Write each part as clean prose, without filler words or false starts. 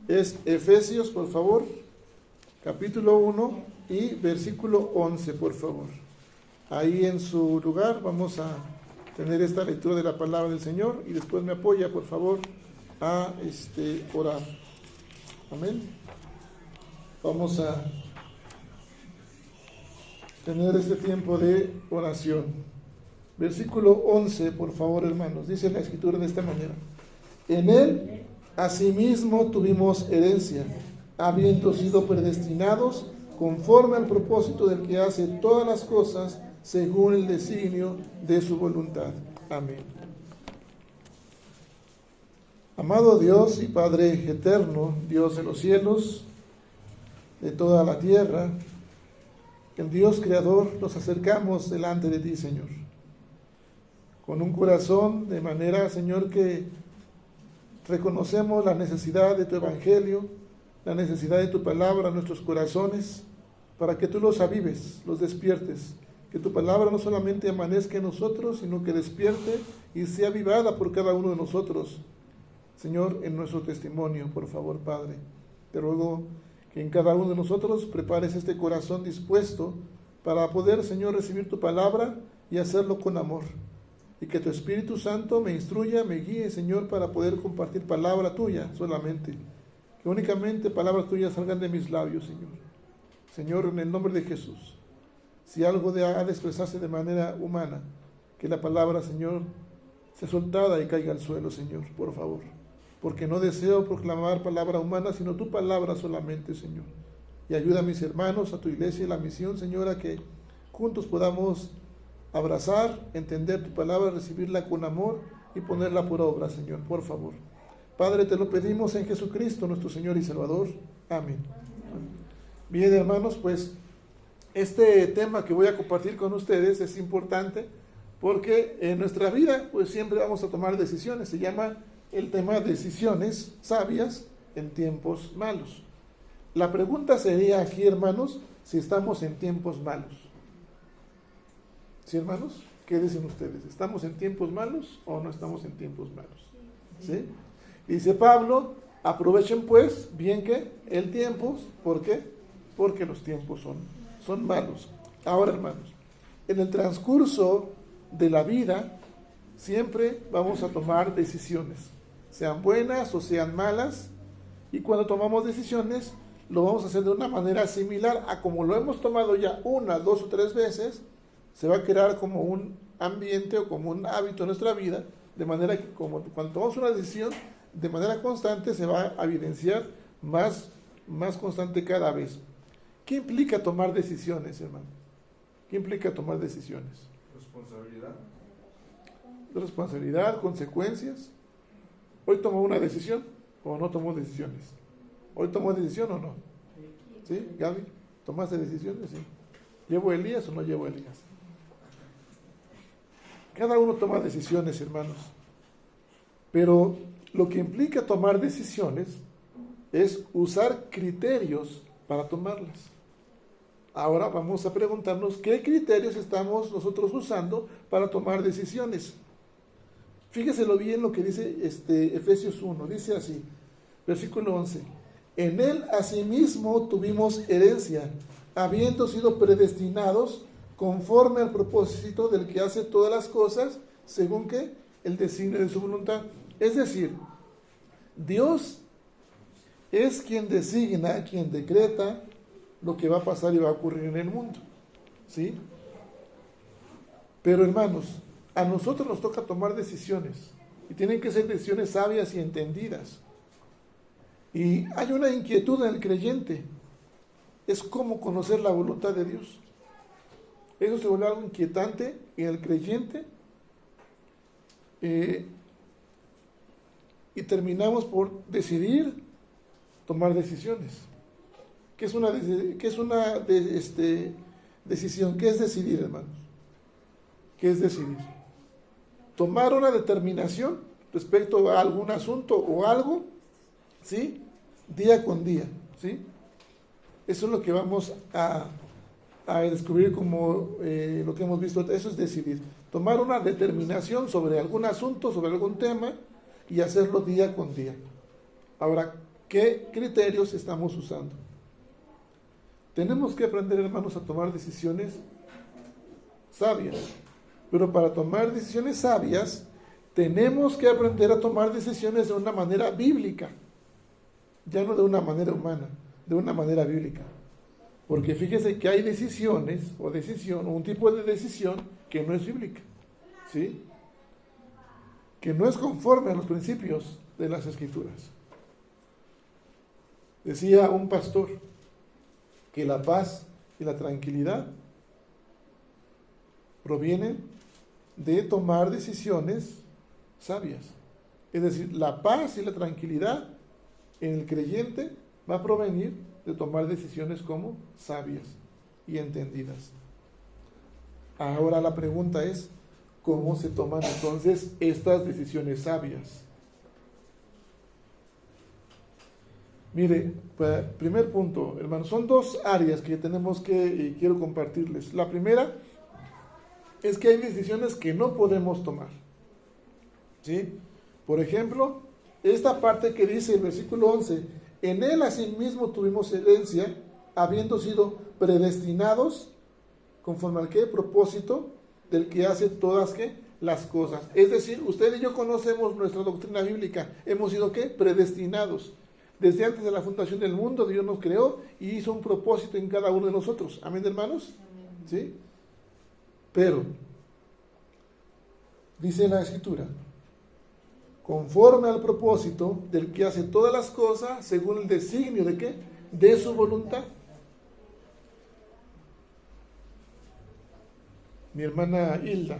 es Efesios, por favor, capítulo 1 y versículo 11, por favor. Ahí en su lugar vamos a tener esta lectura de la palabra del Señor y después me apoya, por favor, a orar. Amén. Vamos a tener este tiempo de oración. Versículo 11, por favor, hermanos. Dice la Escritura de esta manera: en él asimismo tuvimos herencia, habiendo sido predestinados conforme al propósito del que hace todas las cosas según el designio de su voluntad. Amén. Amado Dios y Padre eterno, Dios de los cielos, de toda la tierra, el Dios creador, nos acercamos delante de ti, Señor, con un corazón de manera, Señor, que reconocemos la necesidad de tu evangelio, la necesidad de tu palabra en nuestros corazones, para que tú los avives, los despiertes, que tu palabra no solamente amanezca en nosotros, sino que despierte y sea avivada por cada uno de nosotros, Señor, en nuestro testimonio. Por favor, Padre, te ruego que en cada uno de nosotros prepares este corazón dispuesto para poder, Señor, recibir tu palabra y hacerlo con amor. Y que tu Espíritu Santo me instruya, me guíe, Señor, para poder compartir palabra tuya solamente. Que únicamente palabras tuyas salgan de mis labios, Señor. Señor, en el nombre de Jesús, si algo ha de expresarse de manera humana, que la palabra, Señor, sea soltada y caiga al suelo, Señor, por favor. Porque no deseo proclamar palabra humana, sino tu palabra solamente, Señor. Y ayuda a mis hermanos, a tu iglesia y la misión, Señor, a que juntos podamos abrazar, entender tu palabra, recibirla con amor y ponerla por obra, Señor, por favor. Padre, te lo pedimos en Jesucristo, nuestro Señor y Salvador. Amén. Bien, hermanos, pues este tema que voy a compartir con ustedes es importante porque en nuestra vida pues siempre vamos a tomar decisiones. Se llama el tema decisiones sabias en tiempos malos. La pregunta sería aquí, hermanos, si estamos en tiempos malos. ¿Sí, hermanos? ¿Qué dicen ustedes? ¿Estamos en tiempos malos o no estamos en tiempos malos? ¿Sí? Dice Pablo, aprovechen pues bien que el tiempo. ¿Por qué? Porque los tiempos son malos. Ahora, hermanos, en el transcurso de la vida siempre vamos a tomar decisiones, sean buenas o sean malas, y cuando tomamos decisiones lo vamos a hacer de una manera similar a como lo hemos tomado ya una, dos o tres veces. Se va a crear como un ambiente o como un hábito en nuestra vida, de manera que como cuando tomamos una decisión de manera constante se va a evidenciar más constante cada vez. ¿Qué implica tomar decisiones, hermano? ¿Qué implica tomar decisiones? Responsabilidad, consecuencias. ¿Hoy tomó una decisión o no tomó decisiones? ¿Hoy tomó decisión o no? ¿Sí, Gaby? ¿Tomaste decisiones? Sí. ¿Llevo Elías o no llevo Elías? Cada uno toma decisiones, hermanos. Pero lo que implica tomar decisiones es usar criterios para tomarlas. Ahora vamos a preguntarnos qué criterios estamos nosotros usando para tomar decisiones. Fíjeselo bien lo que dice Efesios 1. Dice así, versículo 11. En él asimismo tuvimos herencia, habiendo sido predestinados conforme al propósito del que hace todas las cosas, según que el designio de su voluntad. Es decir, Dios es quien designa, quien decreta lo que va a pasar y va a ocurrir en el mundo, ¿sí? Pero, hermanos, a nosotros nos toca tomar decisiones, y tienen que ser decisiones sabias y entendidas. Y hay una inquietud en el creyente, es cómo conocer la voluntad de Dios. Eso se vuelve algo inquietante en el creyente, y terminamos por decidir tomar decisiones. ¿Qué es una decisión? ¿Qué es decidir, hermanos? ¿Qué es decidir? Tomar una determinación respecto a algún asunto o algo, ¿sí? Día con día, ¿sí? Eso es lo que vamos a descubrir como lo que hemos visto. Eso es decidir. Tomar una determinación sobre algún asunto, sobre algún tema, y hacerlo día con día. Ahora, ¿Qué criterios estamos usando? Tenemos que aprender, hermanos, a tomar decisiones sabias. Pero para tomar decisiones sabias, tenemos que aprender a tomar decisiones de una manera bíblica. Ya no de una manera humana, de una manera bíblica. Porque fíjese que hay decisiones, o un tipo de decisión que no es bíblica, ¿sí? Que no es conforme a los principios de las Escrituras. Decía un pastor que la paz y la tranquilidad provienen de tomar decisiones sabias. Es decir, la paz y la tranquilidad en el creyente va a provenir de tomar decisiones como sabias y entendidas. Ahora la pregunta es, ¿cómo se toman entonces estas decisiones sabias? Mire, primer punto, hermanos, son dos áreas que tenemos que quiero compartirles. La primera es que hay decisiones que no podemos tomar, ¿sí? Por ejemplo, esta parte que dice el versículo 11, en él asimismo tuvimos herencia, habiendo sido predestinados, conforme al ¿qué? Propósito del que hace todas ¿qué? Las cosas. Es decir, usted y yo conocemos nuestra doctrina bíblica, hemos sido ¿qué? Predestinados. Desde antes de la fundación del mundo, Dios nos creó y hizo un propósito en cada uno de nosotros. ¿Amén, hermanos? ¿Sí? Pero, dice la Escritura, conforme al propósito del que hace todas las cosas según el designio de ¿qué? De su voluntad. Mi hermana Hilda,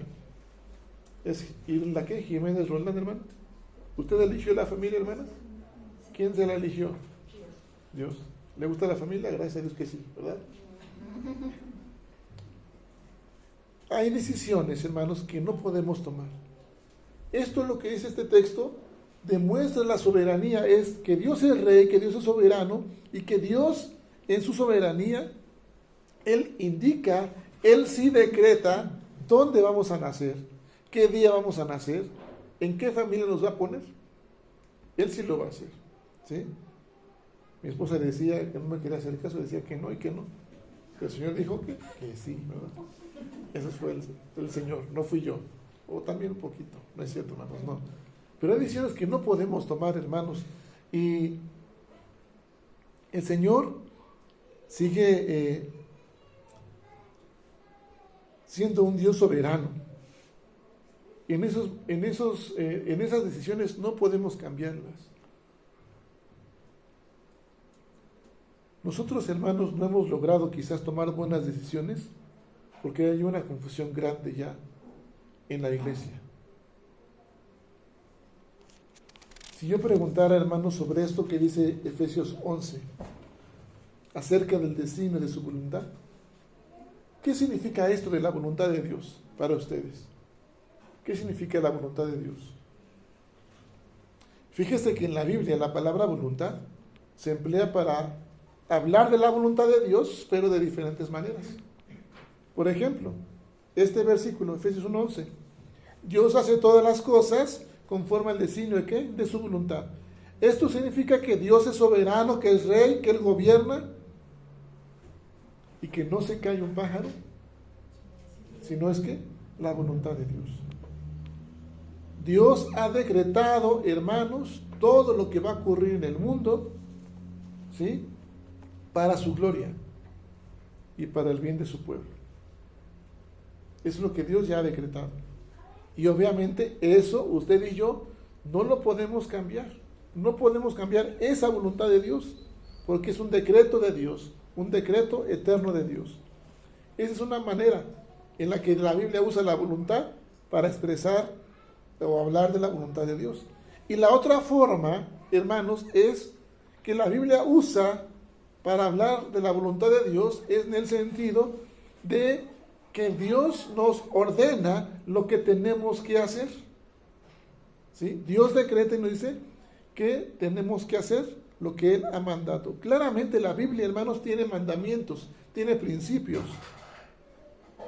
¿es Hilda qué? Jiménez Roldán, hermano. ¿Usted eligió la familia, hermana? ¿Quién se la eligió? Dios. ¿Le gusta la familia? Gracias a Dios que sí, ¿verdad? Hay decisiones, hermanos, que no podemos tomar. Esto es lo que dice este texto, demuestra la soberanía, es que Dios es rey, que Dios es soberano, y que Dios, en su soberanía, Él indica, Él sí decreta dónde vamos a nacer, qué día vamos a nacer, en qué familia nos va a poner. Él sí lo va a hacer, ¿sí? Mi esposa decía que no me quería hacer caso, decía que no y que no. Pero el Señor dijo que sí, ¿verdad? Ese fue el Señor, no fui yo. O también un poquito, no es cierto, hermanos, no. Pero hay decisiones que no podemos tomar, hermanos. Y el Señor sigue siendo un Dios soberano. En esas decisiones no podemos cambiarlas. Nosotros, hermanos, no hemos logrado quizás tomar buenas decisiones porque hay una confusión grande ya en la iglesia. Si yo preguntara, hermanos, sobre esto que dice Efesios 11, acerca del designio de su voluntad, ¿qué significa esto de la voluntad de Dios para ustedes? ¿Qué significa la voluntad de Dios? Fíjese que en la Biblia la palabra voluntad se emplea para hablar de la voluntad de Dios, pero de diferentes maneras. Por ejemplo, este versículo, Efesios 1:11, Dios hace todas las cosas conforme al designio de ¿qué? De su voluntad. Esto significa que Dios es soberano, que es rey, que Él gobierna y que no se cae un pájaro, sino es que la voluntad de Dios. Dios ha decretado, hermanos, todo lo que va a ocurrir en el mundo, ¿sí? Para su gloria y para el bien de su pueblo. Eso es lo que Dios ya ha decretado. Y obviamente eso, usted y yo, no lo podemos cambiar. No podemos cambiar esa voluntad de Dios, porque es un decreto de Dios, un decreto eterno de Dios. Esa es una manera en la que la Biblia usa la voluntad para expresar o hablar de la voluntad de Dios. Y la otra forma, hermanos, es que la Biblia usa para hablar de la voluntad de Dios, es en el sentido de que Dios nos ordena lo que tenemos que hacer. ¿Sí? Dios decreta y nos dice que tenemos que hacer lo que Él ha mandado. Claramente la Biblia, hermanos, tiene mandamientos, tiene principios.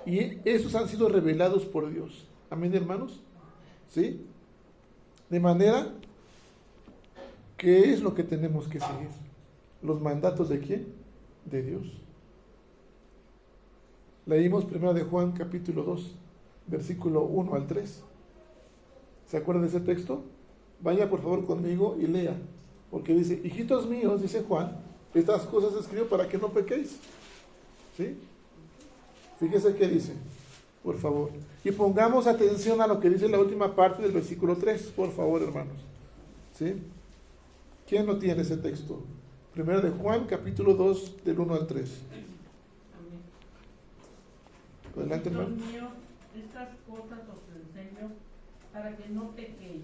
Y esos han sido revelados por Dios. Amén, hermanos. ¿Sí? De manera ¿qué es lo que tenemos que seguir? ¿Los mandatos de quién? De Dios. Leímos 1 de Juan capítulo 2, versículo 1 al 3. ¿Se acuerdan de ese texto? Vaya por favor conmigo y lea, porque dice, hijitos míos, dice Juan, estas cosas escribo para que no pequéis. ¿Sí? Fíjese qué dice, por favor. Y pongamos atención a lo que dice la última parte del versículo 3, por favor, hermanos. ¿Sí? ¿Quién no tiene ese texto? 1 de Juan, capítulo 2, del 1 al 3. Adelante, hermano. Míos, estas cosas os enseño para que no pequéis.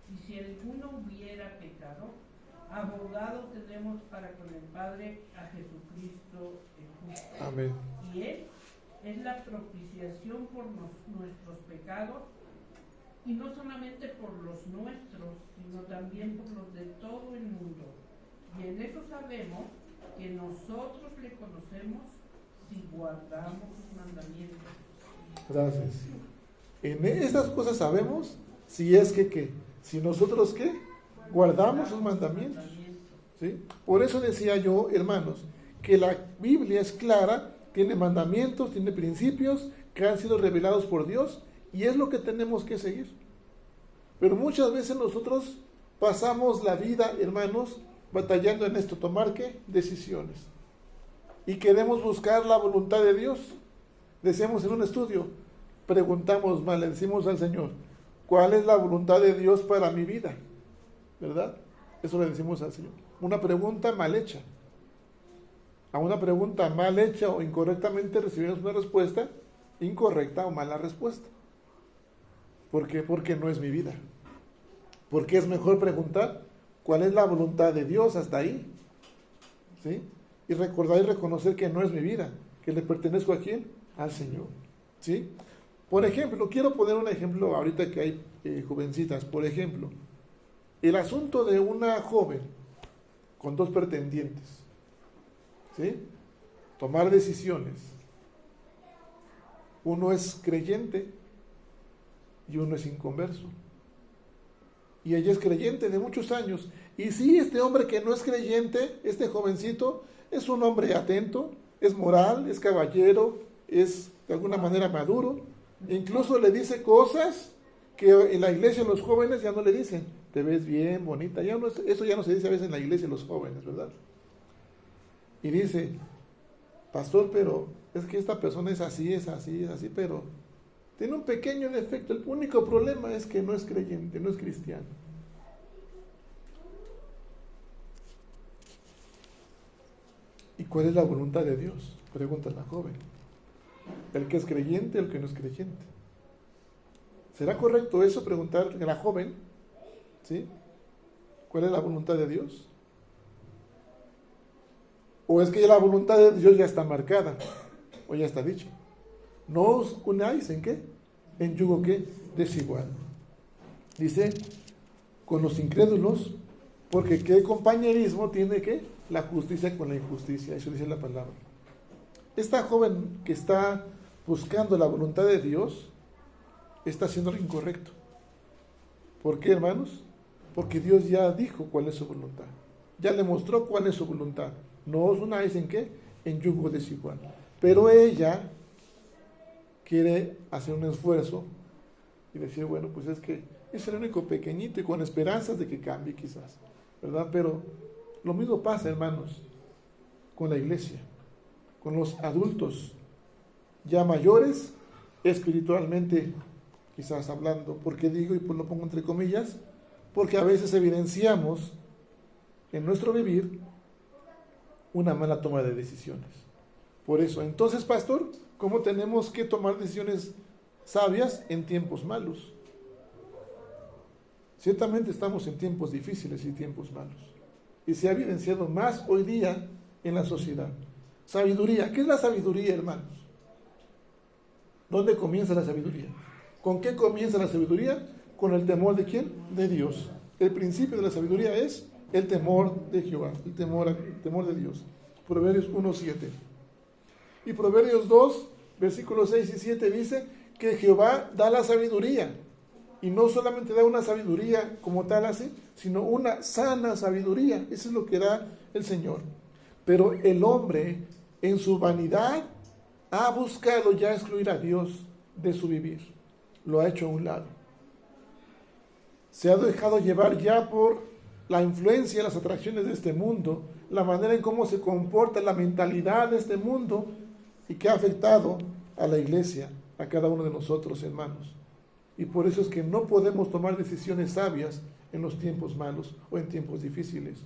Y si alguno hubiera pecado, abogado tenemos para con el Padre a Jesucristo el justo. Amén. Y Él es la propiciación por nuestros pecados, y no solamente por los nuestros, sino también por los de todo el mundo. Y en eso sabemos que nosotros le conocemos si guardamos sus mandamientos. Gracias. En estas cosas sabemos si es que ¿qué? Si nosotros ¿qué? Guardamos sus mandamientos. ¿Sí? Por eso decía yo, hermanos, que la Biblia es clara, tiene mandamientos, tiene principios que han sido revelados por Dios y es lo que tenemos que seguir. Pero muchas veces nosotros pasamos la vida, hermanos, batallando en esto, tomar ¿qué? Decisiones. Y queremos buscar la voluntad de Dios. Decíamos en un estudio, preguntamos mal, le decimos al Señor, ¿cuál es la voluntad de Dios para mi vida? ¿Verdad? Eso le decimos al Señor. Una pregunta mal hecha. A una pregunta mal hecha o incorrectamente recibimos una respuesta incorrecta o mala respuesta. ¿Por qué? Porque no es mi vida. Porque es mejor preguntar cuál es la voluntad de Dios hasta ahí. ¿Sí? Y recordar y reconocer que no es mi vida, que le pertenezco a quién? Al Señor. ¿Sí? Por ejemplo, quiero poner un ejemplo ahorita que hay jovencitas. Por ejemplo, el asunto de una joven con dos pretendientes. ¿Sí? Tomar decisiones. Uno es creyente y uno es inconverso. Y ella es creyente de muchos años. Y sí, este hombre que no es creyente, este jovencito, es un hombre atento, es moral, es caballero, es de alguna manera maduro. E incluso le dice cosas que en la iglesia los jóvenes ya no le dicen. Te ves bien, bonita. Ya no, eso ya no se dice a veces en la iglesia los jóvenes, ¿verdad? Y dice, pastor, pero es que esta persona es así, pero tiene un pequeño defecto. El único problema es que no es creyente, no es cristiano. ¿Y cuál es la voluntad de Dios? Pregunta la joven. ¿El que es creyente o el que no es creyente? ¿Será correcto eso, preguntar a la joven? ¿Sí? ¿Cuál es la voluntad de Dios? ¿O es que la voluntad de Dios ya está marcada? ¿O ya está dicho? No os unáis en qué? En yugo qué? Desigual. Dice, con los incrédulos, porque qué compañerismo tiene que la justicia con la injusticia. Eso dice la palabra. Esta joven que está buscando la voluntad de Dios está haciendo lo incorrecto. ¿Por qué, hermanos? Porque Dios ya dijo cuál es su voluntad. Ya le mostró cuál es su voluntad. No os unáis en qué? En yugo desigual. Pero ella quiere hacer un esfuerzo y decir, bueno, pues es que es el único pequeñito y con esperanzas de que cambie quizás, ¿verdad? Pero lo mismo pasa, hermanos, con la iglesia, con los adultos ya mayores, espiritualmente quizás hablando. ¿Por qué digo y pues lo pongo entre comillas? Porque a veces evidenciamos en nuestro vivir una mala toma de decisiones. Por eso, entonces, pastor, ¿cómo tenemos que tomar decisiones sabias en tiempos malos? Ciertamente estamos en tiempos difíciles y tiempos malos. Y se ha evidenciado más hoy día en la sociedad. Sabiduría. ¿Qué es la sabiduría, hermanos? ¿Dónde comienza la sabiduría? ¿Con qué comienza la sabiduría? Con el temor de ¿quién? De Dios. El principio de la sabiduría es el temor de Jehová, el temor de Dios. Proverbios 1:7. Y Proverbios 2, versículos 6 y 7 dice que Jehová da la sabiduría. Y no solamente da una sabiduría como tal así, sino una sana sabiduría. Eso es lo que da el Señor. Pero el hombre, en su vanidad, ha buscado ya excluir a Dios de su vivir. Lo ha hecho a un lado. Se ha dejado llevar ya por la influencia, las atracciones de este mundo, la manera en cómo se comporta la mentalidad de este mundo y que ha afectado a la iglesia, a cada uno de nosotros, hermanos. Y por eso es que no podemos tomar decisiones sabias en los tiempos malos o en tiempos difíciles.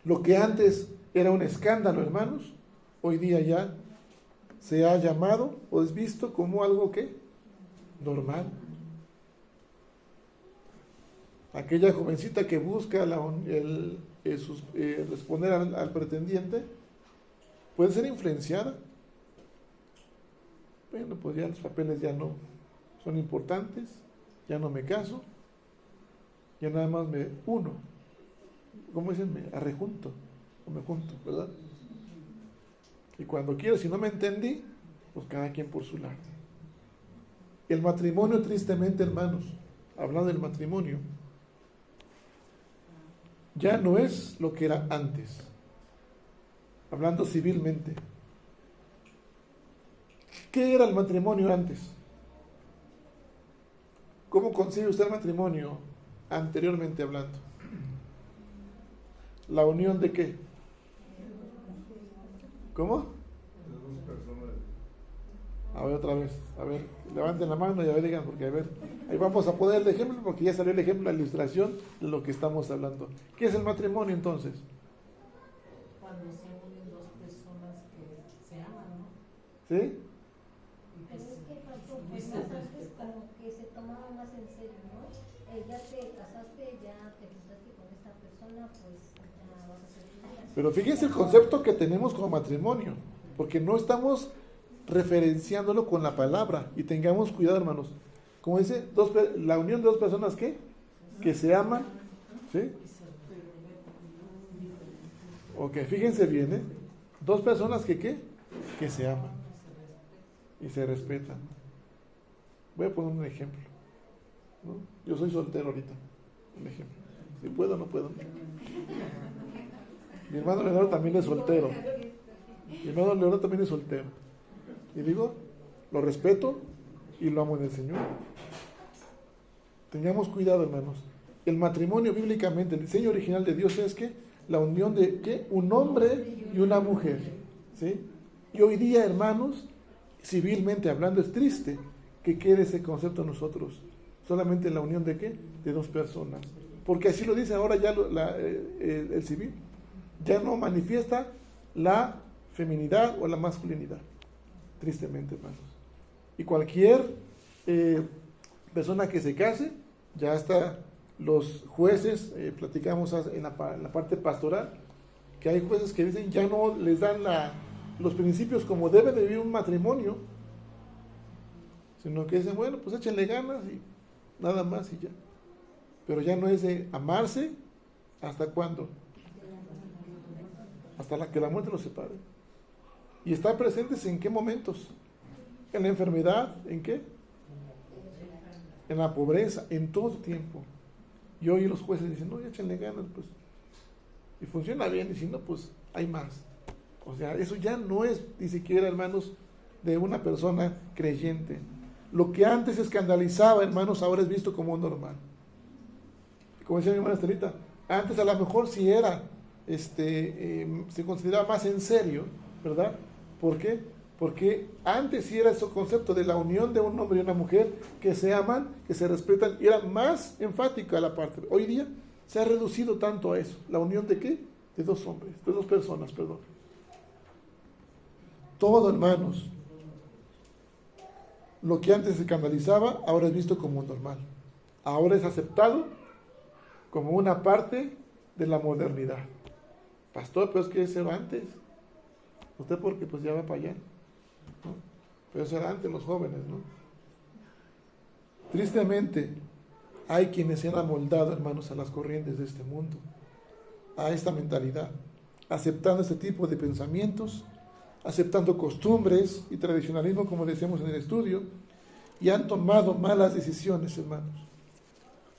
Lo que antes era un escándalo, hermanos, hoy día ya se ha llamado o es visto como algo que normal. Aquella jovencita que busca responder al pretendiente puede ser influenciada. Bueno, pues ya los papeles ya no son importantes, ya no me caso, ya nada más me uno, ¿cómo dicen? Me arrejunto o me junto, ¿verdad? Y cuando quiero, si no me entendí, pues cada quien por su lado. El matrimonio, tristemente, hermanos, hablando del matrimonio, ya no es lo que era antes, hablando civilmente. ¿Qué era el matrimonio antes? ¿Cómo concibe usted el matrimonio anteriormente hablando? ¿La unión de qué? ¿Cómo? A ver otra vez, a ver, levanten la mano y a ver, digan, porque a ver, ahí vamos a poner el ejemplo, porque ya salió el ejemplo, la ilustración de lo que estamos hablando. ¿Qué es el matrimonio entonces? Cuando se unen dos personas que se aman, ¿no? ¿Sí? Pero es que pasó, pues antes como que se tomaba más en serio, ¿no? Ya te casaste, ya te juntaste con esta persona, pues ya vas a ser tu vida. Pero fíjense el concepto que tenemos como matrimonio, porque no estamos referenciándolo con la palabra, y tengamos cuidado, hermanos. Como dice, la unión de dos personas que se aman, ¿sí? Ok, fíjense bien, ¿eh? Dos personas que se aman y se respetan. Voy a poner un ejemplo, ¿no? Yo soy soltero ahorita, un ejemplo. Si puedo o no puedo. Mi hermano Leonardo también es soltero. Mi hermano Leonardo también es soltero. Y digo, lo respeto y lo amo en el Señor. Tengamos cuidado, hermanos. El matrimonio bíblicamente, el diseño original de Dios es que la unión de ¿qué? Un hombre y una mujer, ¿sí? Y hoy día, hermanos, civilmente hablando, es triste que quede ese concepto en nosotros. Solamente la unión de ¿qué? De dos personas. Porque así lo dice ahora ya el civil. Ya no manifiesta la feminidad o la masculinidad. Tristemente, hermanos. Y cualquier persona que se case, ya hasta los jueces, platicamos en la parte pastoral, que hay jueces que dicen ya no les dan los principios como debe de vivir un matrimonio, sino que dicen, bueno, pues échenle ganas y nada más y ya. Pero ya no es de amarse, ¿hasta cuándo? Hasta que la muerte los separe. Y estar presentes en qué momentos, en la enfermedad, ¿en qué? En la pobreza, en todo tiempo. Y hoy los jueces dicen, no, échenle ganas, pues. Y funciona bien, y si no, pues hay más. O sea, eso ya no es ni siquiera, hermanos, de una persona creyente. Lo que antes escandalizaba, hermanos, ahora es visto como normal. Como decía mi hermana Estelita, antes a lo mejor sí era, se consideraba más en serio, ¿verdad? ¿Por qué? Porque antes sí era ese concepto de la unión de un hombre y una mujer que se aman, que se respetan, y era más enfática la parte. Hoy día se ha reducido tanto a eso. ¿La unión de qué? De dos hombres, de dos personas, perdón. Todo, hermanos. Lo que antes se escandalizaba, ahora es visto como normal. Ahora es aceptado como una parte de la modernidad. Pastor, pero es que eso era antes. Usted porque pues ya va para allá, ¿no? Pero eso era antes los jóvenes, ¿no? Tristemente, hay quienes se han amoldado, hermanos, a las corrientes de este mundo, a esta mentalidad, aceptando este tipo de pensamientos, aceptando costumbres y tradicionalismo, como decíamos en el estudio, y han tomado malas decisiones, hermanos.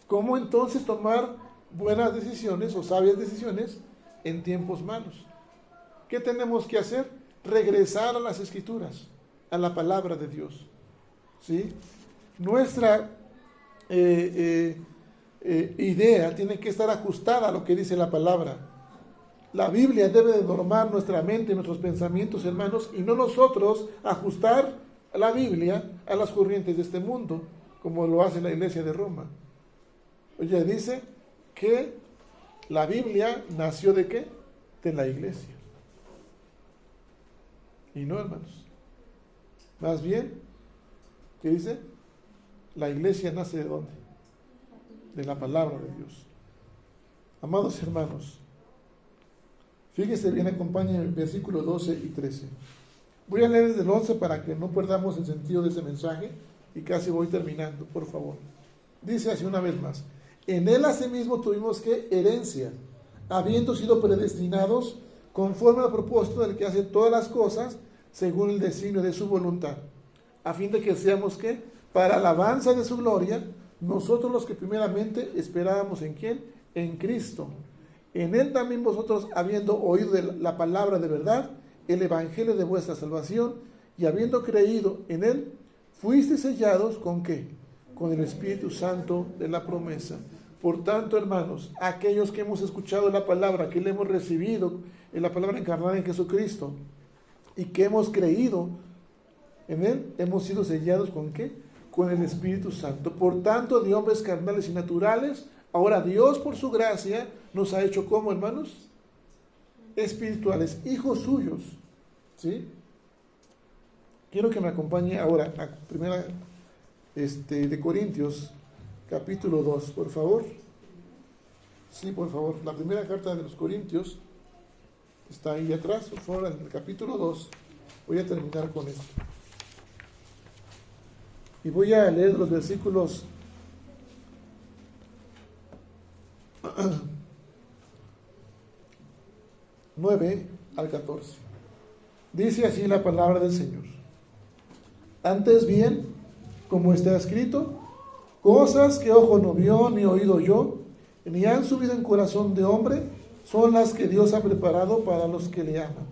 ¿Cómo entonces tomar buenas decisiones o sabias decisiones en tiempos malos. ¿Qué tenemos que hacer? Regresar a las Escrituras, a la palabra de Dios. ¿Sí? Nuestra idea tiene que estar ajustada a lo que dice la palabra. La Biblia debe de normar nuestra mente, nuestros pensamientos, hermanos, y no nosotros ajustar la Biblia a las corrientes de este mundo, como lo hace la Iglesia de Roma. Oye, dice que la Biblia nació ¿de qué? De la Iglesia. Y no, hermanos. Más bien, ¿qué dice? La Iglesia nace ¿de dónde? De la palabra de Dios. Amados hermanos, fíjese bien, acompáñenme en versículos 12 y 13. Voy a leer desde el 11 para que no perdamos el sentido de ese mensaje y casi voy terminando, por favor. Dice así una vez más: en él asimismo tuvimos que herencia, habiendo sido predestinados conforme al propósito del que hace todas las cosas según el designio de su voluntad, a fin de que seamos ¿qué? Para alabanza de su gloria, nosotros los que primeramente esperábamos ¿en quién? En Cristo. En él también vosotros, habiendo oído de la palabra de verdad, el evangelio de vuestra salvación, y habiendo creído en él, fuisteis sellados ¿con qué? Con el Espíritu Santo de la promesa. Por tanto, hermanos, aquellos que hemos escuchado la palabra, que le hemos recibido en la palabra encarnada en Jesucristo, y que hemos creído en él, hemos sido sellados ¿con qué? Con el Espíritu Santo. Por tanto, de hombres carnales y naturales, ahora Dios por su gracia nos ha hecho ¿cómo, hermanos? Espirituales, hijos suyos. ¿Sí? Quiero que me acompañe ahora a primera de Corintios, capítulo 2, por favor. Sí, por favor. La primera carta de los Corintios está ahí atrás, por favor, en el capítulo 2. Voy a terminar con esto. Y voy a leer los versículos 9 al 14. Dice así la palabra del Señor: antes bien, como está escrito, cosas que ojo no vio, ni oído oyó, ni han subido en corazón de hombre, son las que Dios ha preparado para los que le aman.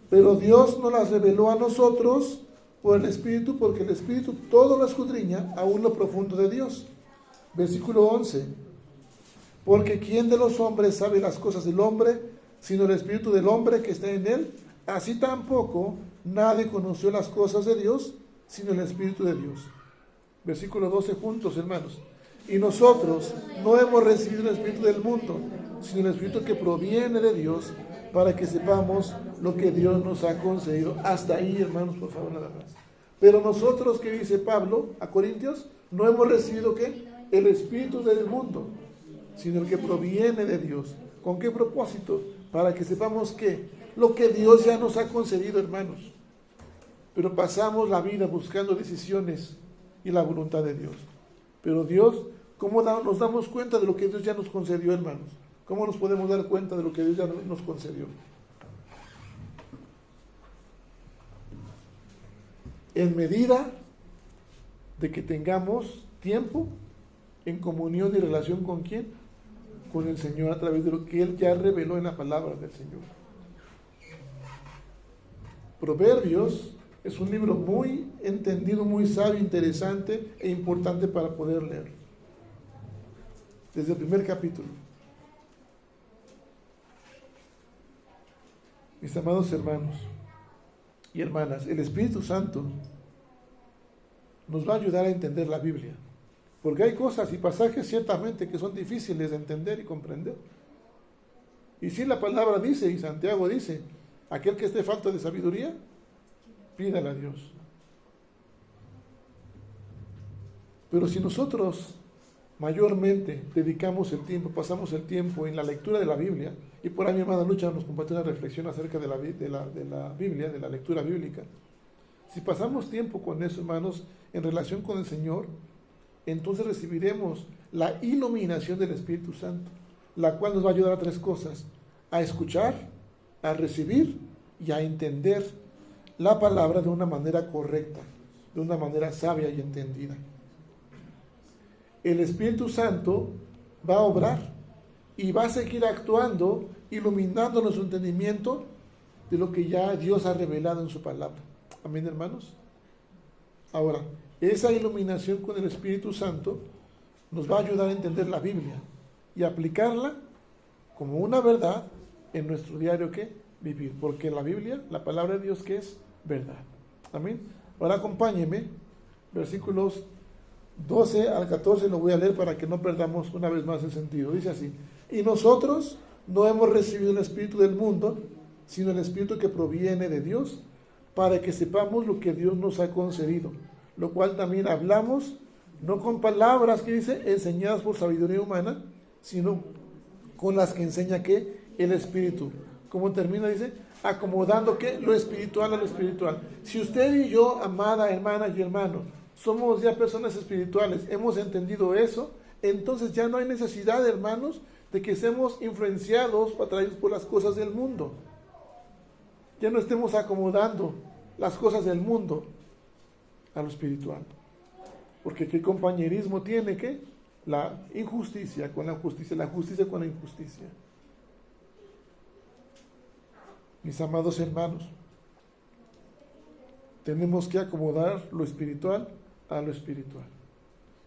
Pero Dios nos las reveló a nosotros por el Espíritu, porque el Espíritu todo lo escudriña, aún lo profundo de Dios. Versículo 11. Porque ¿quién de los hombres sabe las cosas del hombre, sino el Espíritu del hombre que está en él? Así tampoco nadie conoció las cosas de Dios, sino el Espíritu de Dios. Versículo 12 juntos, hermanos. Y nosotros no hemos recibido el Espíritu del mundo, sino el Espíritu que proviene de Dios, para que sepamos lo que Dios nos ha concedido. Hasta ahí, hermanos, por favor, nada más. Pero nosotros, ¿qué dice Pablo a Corintios? No hemos recibido ¿qué? El Espíritu del mundo, sino el que proviene de Dios. ¿Con qué propósito? Para que sepamos que lo que Dios ya nos ha concedido, hermanos. Pero pasamos la vida buscando decisiones y la voluntad de Dios. Pero Dios, ¿cómo nos damos cuenta de lo que Dios ya nos concedió, hermanos? ¿Cómo nos podemos dar cuenta de lo que Dios ya nos concedió? En medida de que tengamos tiempo en comunión y relación ¿con quién? Con el Señor, a través de lo que Él ya reveló en la palabra del Señor. Proverbios es un libro muy entendido, muy sabio, interesante e importante para poder leer. Desde el primer capítulo. Mis amados hermanos y hermanas, el Espíritu Santo nos va a ayudar a entender la Biblia. Porque hay cosas y pasajes ciertamente que son difíciles de entender y comprender. Y si la palabra dice, y Santiago dice, aquel que esté falto de sabiduría, pídala a Dios. Pero si nosotros mayormente dedicamos el tiempo, pasamos el tiempo en la lectura de la Biblia, y por ahí mi hermana Lucha nos compartió una reflexión acerca de la Biblia, de la lectura bíblica. Si pasamos tiempo con eso, hermanos, en relación con el Señor, entonces recibiremos la iluminación del Espíritu Santo, la cual nos va a ayudar a tres cosas: a escuchar, a recibir y a entender la palabra de una manera correcta, de una manera sabia y entendida. El Espíritu Santo va a obrar y va a seguir actuando, iluminando nuestro entendimiento de lo que ya Dios ha revelado en su palabra. Amén, hermanos. Ahora, esa iluminación con el Espíritu Santo nos va a ayudar a entender la Biblia y aplicarla como una verdad en nuestro diario que vivir, porque la Biblia, la palabra de Dios, que es verdad. Amén. Ahora acompáñeme, versículos 12 al 14, lo voy a leer para que no perdamos una vez más el sentido. Dice así: y nosotros no hemos recibido el espíritu del mundo, sino el espíritu que proviene de Dios, para que sepamos lo que Dios nos ha concedido, lo cual también hablamos, no con palabras que dice enseñadas por sabiduría humana, sino con las que enseña que el Espíritu. ¿Cómo termina? Dice, acomodando que lo espiritual a lo espiritual. Si usted y yo, amada hermana y hermano, somos ya personas espirituales, hemos entendido eso, entonces ya no hay necesidad, hermanos, de que seamos influenciados o atraídos por las cosas del mundo. Ya no estemos acomodando las cosas del mundo a lo espiritual. Porque ¿qué compañerismo tiene? ¿Qué? La injusticia con la justicia, la justicia con la injusticia. Mis amados hermanos, tenemos que acomodar lo espiritual a lo espiritual.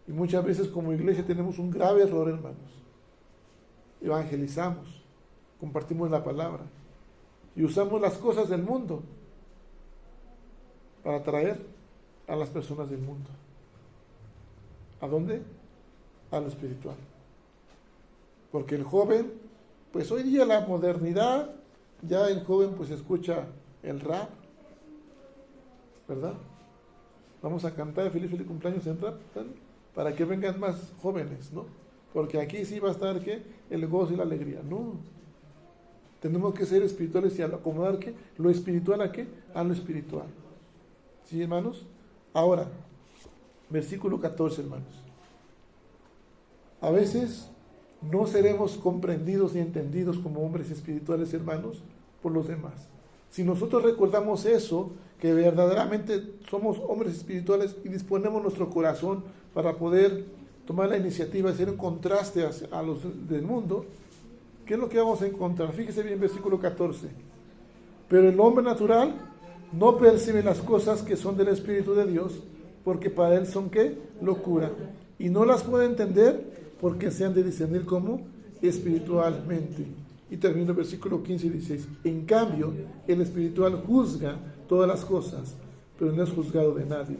Y muchas veces como iglesia tenemos un grave error, hermanos. Evangelizamos, compartimos la palabra y usamos las cosas del mundo para atraer a las personas del mundo. ¿A dónde? A lo espiritual. Porque el joven, pues hoy día la modernidad, ya el joven pues escucha el rap, ¿verdad? Vamos a cantar feliz cumpleaños en rap, ¿verdad? Para que vengan más jóvenes, ¿no? Porque aquí sí va a estar ¿qué? El gozo y la alegría. No. Tenemos que ser espirituales y acomodar ¿qué? Lo espiritual a ¿qué? A lo espiritual. ¿Sí, hermanos? Ahora, versículo 14, hermanos. A veces no seremos comprendidos ni entendidos como hombres espirituales, hermanos, por los demás. Si nosotros recordamos eso, que verdaderamente somos hombres espirituales y disponemos nuestro corazón para poder tomar la iniciativa de hacer un contraste a los del mundo, ¿qué es lo que vamos a encontrar? Fíjese bien, versículo 14. Pero el hombre natural no percibe las cosas que son del Espíritu de Dios, porque para él son ¿qué? Locura. Y no las puede entender porque se han de discernir como espiritualmente. Y termino el versículo 15 y 16. En cambio, el espiritual juzga todas las cosas, pero no es juzgado de nadie.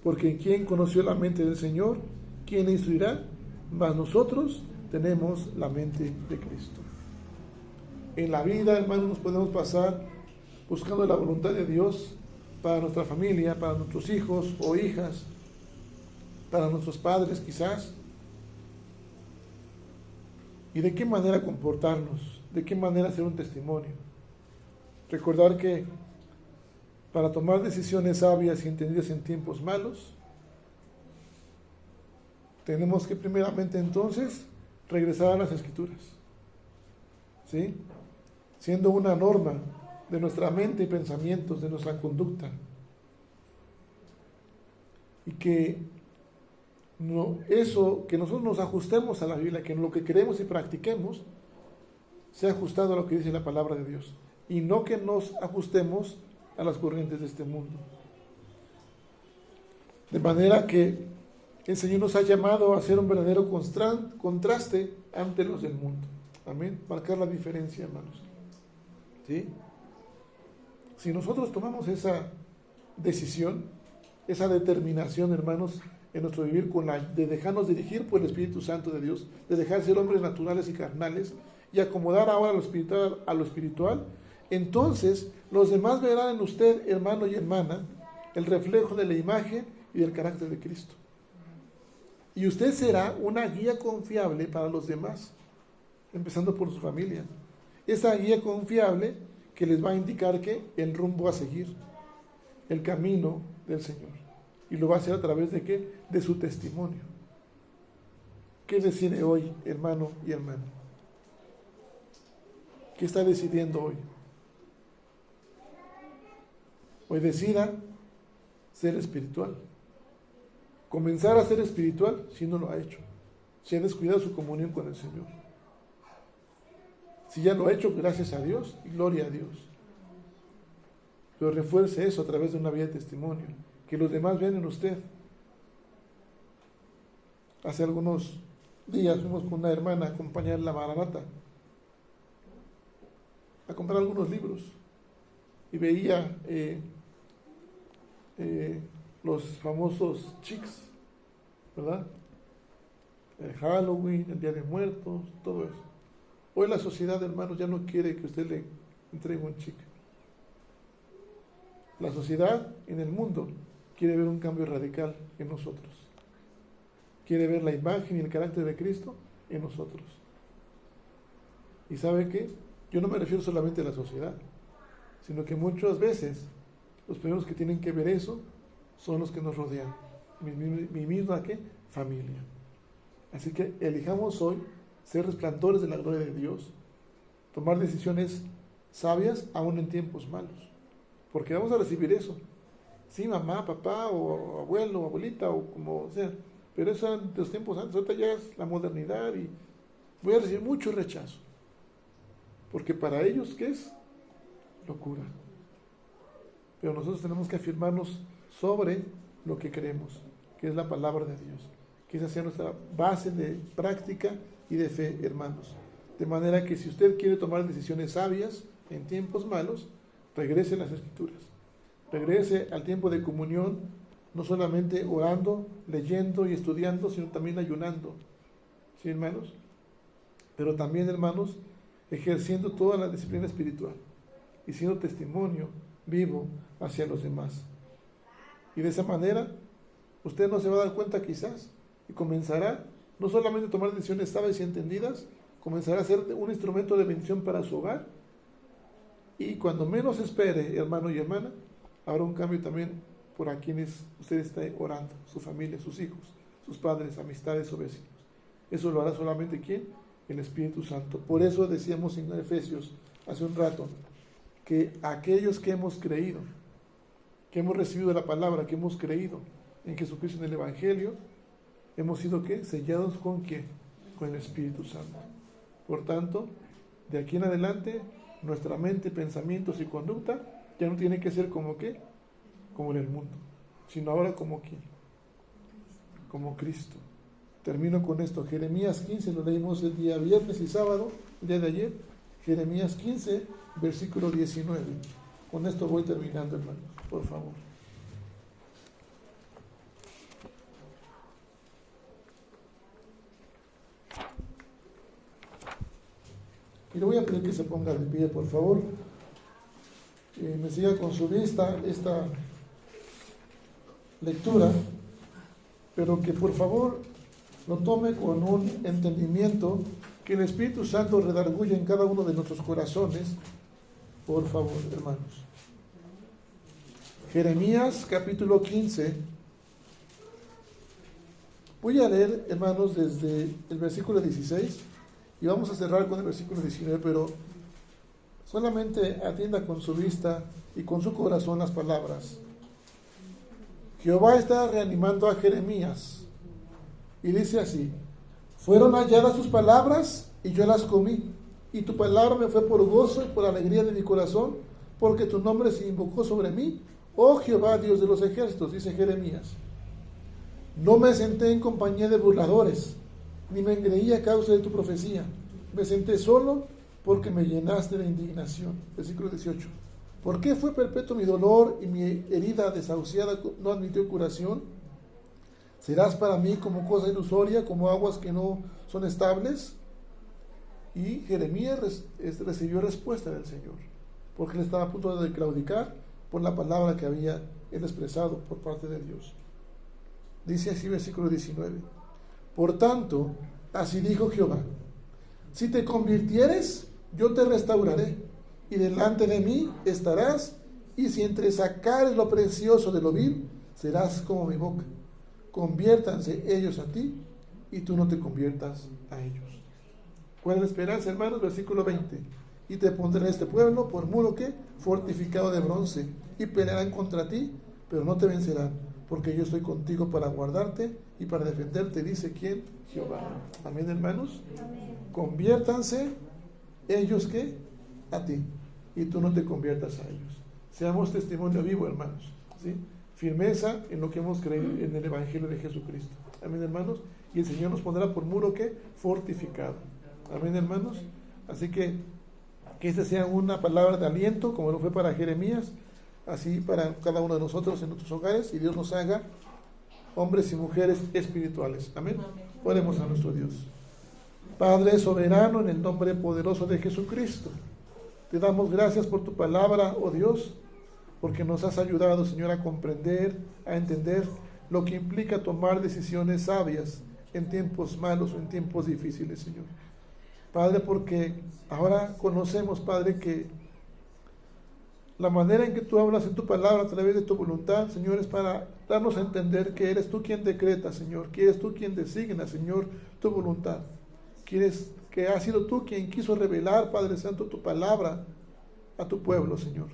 Porque ¿quién conoció la mente del Señor? ¿Quién le instruirá? Mas nosotros tenemos la mente de Cristo. En la vida, hermanos, nos podemos pasar buscando la voluntad de Dios para nuestra familia, para nuestros hijos o hijas, para nuestros padres quizás. ¿Y de qué manera comportarnos? ¿De qué manera hacer un testimonio? Recordar que para tomar decisiones sabias y entendidas en tiempos malos, tenemos que primeramente entonces regresar a las Escrituras, ¿sí? Siendo una norma de nuestra mente y pensamientos, de nuestra conducta. Y que eso, que nosotros nos ajustemos a la Biblia, que lo que creemos y practiquemos sea ajustado a lo que dice la palabra de Dios. Y no que nos ajustemos a las corrientes de este mundo. De manera que el Señor nos ha llamado a hacer un verdadero contraste ante los del mundo. Amén. Marcar la diferencia, hermanos. ¿Sí? Si nosotros tomamos esa decisión, esa determinación, hermanos, en nuestro vivir de dejarnos dirigir por el Espíritu Santo de Dios, de dejar ser hombres naturales y carnales y acomodar ahora a lo espiritual, entonces los demás verán en usted, hermano y hermana, el reflejo de la imagen y del carácter de Cristo. Y usted será una guía confiable para los demás, empezando por su familia. Esa guía confiable que les va a indicar que el rumbo a seguir, el camino del Señor. Y lo va a hacer a través de ¿qué? De su testimonio. ¿Qué decide hoy, hermano y hermana? ¿Qué está decidiendo hoy? Hoy decida ser espiritual. Comenzar a ser espiritual si no lo ha hecho. Si ha descuidado su comunión con el Señor. Si ya lo ha hecho, gracias a Dios y gloria a Dios. Pero refuerce eso a través de una vida de testimonio, que los demás vean en usted. Hace algunos días fuimos con una hermana a acompañar la Maranata a comprar algunos libros y veía los famosos chics, ¿verdad? El Halloween, el Día de Muertos, todo eso. Hoy la sociedad, hermanos, ya no quiere que usted le entregue un chic. La sociedad en el mundo quiere ver un cambio radical en nosotros. Quiere ver la imagen y el carácter de Cristo en nosotros. ¿Y sabe qué? Yo no me refiero solamente a la sociedad, sino que muchas veces los primeros que tienen que ver eso son los que nos rodean. Mi misma ¿qué? Familia. Así que elijamos hoy ser resplandores de la gloria de Dios, tomar decisiones sabias aún en tiempos malos, porque vamos a recibir eso. Sí, mamá, papá, o abuelo, o abuelita, o como sea, pero eso eran de los tiempos antes. Ahorita ya es la modernidad y voy a recibir mucho rechazo, porque para ellos, ¿qué es? Locura. Pero nosotros tenemos que afirmarnos sobre lo que creemos, que es la palabra de Dios, que esa sea nuestra base de práctica y de fe, hermanos. De manera que si usted quiere tomar decisiones sabias en tiempos malos, regrese a las Escrituras, regrese al tiempo de comunión, no solamente orando, leyendo y estudiando, sino también ayunando, ¿sí, hermanos? Pero también, hermanos, ejerciendo toda la disciplina espiritual y siendo testimonio vivo hacia los demás. Y de esa manera, usted no se va a dar cuenta quizás, y comenzará no solamente a tomar decisiones sabias y entendidas, comenzará a ser un instrumento de bendición para su hogar, y cuando menos espere, hermano y hermana, habrá un cambio también por a quienes usted está orando, su familia, sus hijos, sus padres, amistades o vecinos. Eso lo hará solamente ¿quién? El Espíritu Santo. Por eso decíamos en Efesios hace un rato, que aquellos que hemos creído, que hemos recibido la palabra, que hemos creído en Jesucristo, en el Evangelio, hemos sido ¿qué? Sellados ¿con qué? Con el Espíritu Santo. Por tanto, de aquí en adelante, nuestra mente, pensamientos y conducta ya no tiene que ser como ¿qué? Como en el mundo, sino ahora como ¿quién? Como Cristo. Termino con esto. Jeremías 15, lo leímos el día viernes y sábado, el día de ayer. Jeremías 15, versículo 19. Con esto voy terminando, hermanos, por favor. Y le voy a pedir que se ponga de pie, por favor. Me siga con su vista esta lectura, pero que por favor lo tome con un entendimiento, que el Espíritu Santo redarguya en cada uno de nuestros corazones, por favor, hermanos. Jeremías capítulo 15. Voy a leer, hermanos, desde el versículo 16 y vamos a cerrar con el versículo 19, pero solamente atienda con su vista y con su corazón las palabras. Jehová está reanimando a Jeremías y dice así: fueron halladas tus palabras y yo las comí, y tu palabra me fue por gozo y por alegría de mi corazón, porque tu nombre se invocó sobre mí, oh Jehová, Dios de los ejércitos, dice Jeremías. No me senté en compañía de burladores, ni me engreí a causa de tu profecía. Me senté solo porque me llenaste de indignación. Versículo 18. ¿Por qué fue perpetuo mi dolor y mi herida desahuciada no admitió curación? ¿Serás para mí como cosa ilusoria, como aguas que no son estables? Y Jeremías recibió respuesta del Señor, porque él estaba a punto de claudicar por la palabra que había él expresado por parte de Dios. Dice así versículo 19: por tanto, así dijo Jehová: si te convirtieres, yo te restauraré, y delante de mí estarás, y si entresacares lo precioso de lo vil, serás como mi boca. Conviértanse ellos a ti, y tú no te conviertas a ellos. ¿Cuál es la esperanza, hermanos? Versículo 20. Y te pondré en este pueblo por muro que fortificado de bronce, y pelearán contra ti, pero no te vencerán, porque yo estoy contigo para guardarte y para defenderte, dice ¿quién? Jehová. Amén, hermanos. Amén. Conviértanse ellos ¿qué? A ti, y tú no te conviertas a ellos. Seamos testimonio vivo, hermanos, ¿sí? Firmeza en lo que hemos creído en el Evangelio de Jesucristo. Amén, hermanos. Y el Señor nos pondrá por muro ¿qué? Fortificado. Amén, hermanos. Así que esta sea una palabra de aliento, como lo fue para Jeremías, así para cada uno de nosotros en nuestros hogares, y Dios nos haga hombres y mujeres espirituales. Amén. Oremos a nuestro Dios. Padre soberano, en el nombre poderoso de Jesucristo, te damos gracias por tu palabra, oh Dios, porque nos has ayudado, Señor, a comprender, a entender lo que implica tomar decisiones sabias en tiempos malos o en tiempos difíciles, Señor. Padre, porque ahora conocemos, Padre, que la manera en que tú hablas en tu palabra a través de tu voluntad, Señor, es para darnos a entender que eres tú quien decreta, Señor, que eres tú quien designa, Señor, tu voluntad. Que has sido tú quien quiso revelar, Padre Santo, tu palabra a tu pueblo, Señor.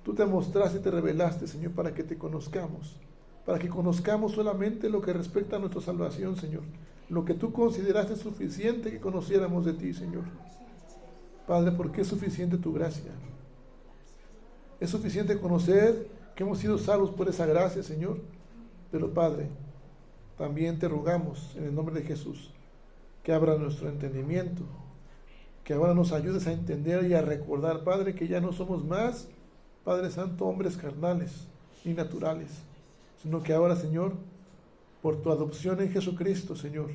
Tú te mostraste y te revelaste, Señor, para que te conozcamos, para que conozcamos solamente lo que respecta a nuestra salvación, Señor, lo que tú consideraste suficiente que conociéramos de ti, Señor. Padre, porque es suficiente tu gracia. Es suficiente conocer que hemos sido salvos por esa gracia, Señor. Pero, Padre, también te rogamos en el nombre de Jesús que abra nuestro entendimiento, que ahora nos ayudes a entender y a recordar, Padre, que ya no somos más, Padre Santo, hombres carnales ni naturales, sino que ahora, Señor, por tu adopción en Jesucristo, Señor,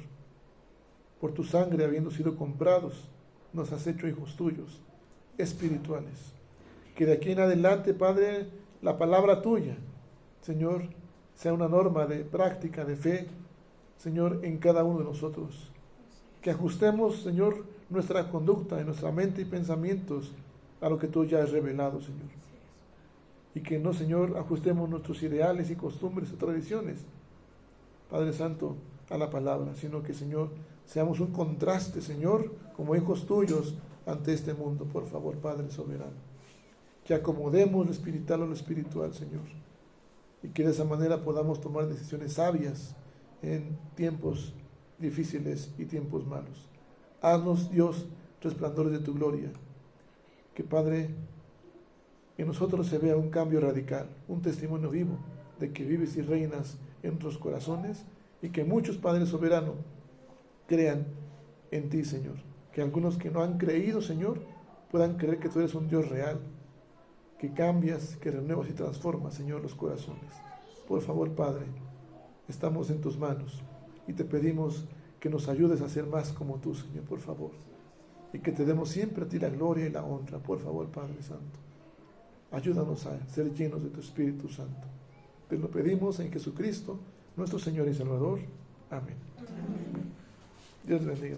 por tu sangre habiendo sido comprados, nos has hecho hijos tuyos, espirituales. Que de aquí en adelante, Padre, la palabra tuya, Señor, sea una norma de práctica, de fe, Señor, en cada uno de nosotros. Que ajustemos, Señor, nuestra conducta, en nuestra mente y pensamientos a lo que tú ya has revelado, Señor. Y que no, Señor, ajustemos nuestros ideales y costumbres y tradiciones, Padre Santo, a la palabra, sino que, Señor, seamos un contraste, Señor, como hijos tuyos ante este mundo, por favor, Padre soberano. Que acomodemos lo espiritual a lo espiritual, Señor, y que de esa manera podamos tomar decisiones sabias en tiempos difíciles y tiempos malos. Haznos, Dios, resplandores de tu gloria. Que, Padre, en nosotros se vea un cambio radical, un testimonio vivo de que vives y reinas en nuestros corazones, y que muchos, Padre soberano, crean en ti, Señor. Que algunos que no han creído, Señor, puedan creer que tú eres un Dios real, que cambias, que renuevas y transformas, Señor, los corazones. Por favor, Padre, estamos en tus manos y te pedimos que nos ayudes a ser más como tú, Señor, por favor. Y que te demos siempre a ti la gloria y la honra, por favor, Padre Santo. Ayúdanos a ser llenos de tu Espíritu Santo. Te lo pedimos en Jesucristo, nuestro Señor y Salvador. Amén. Dios bendiga.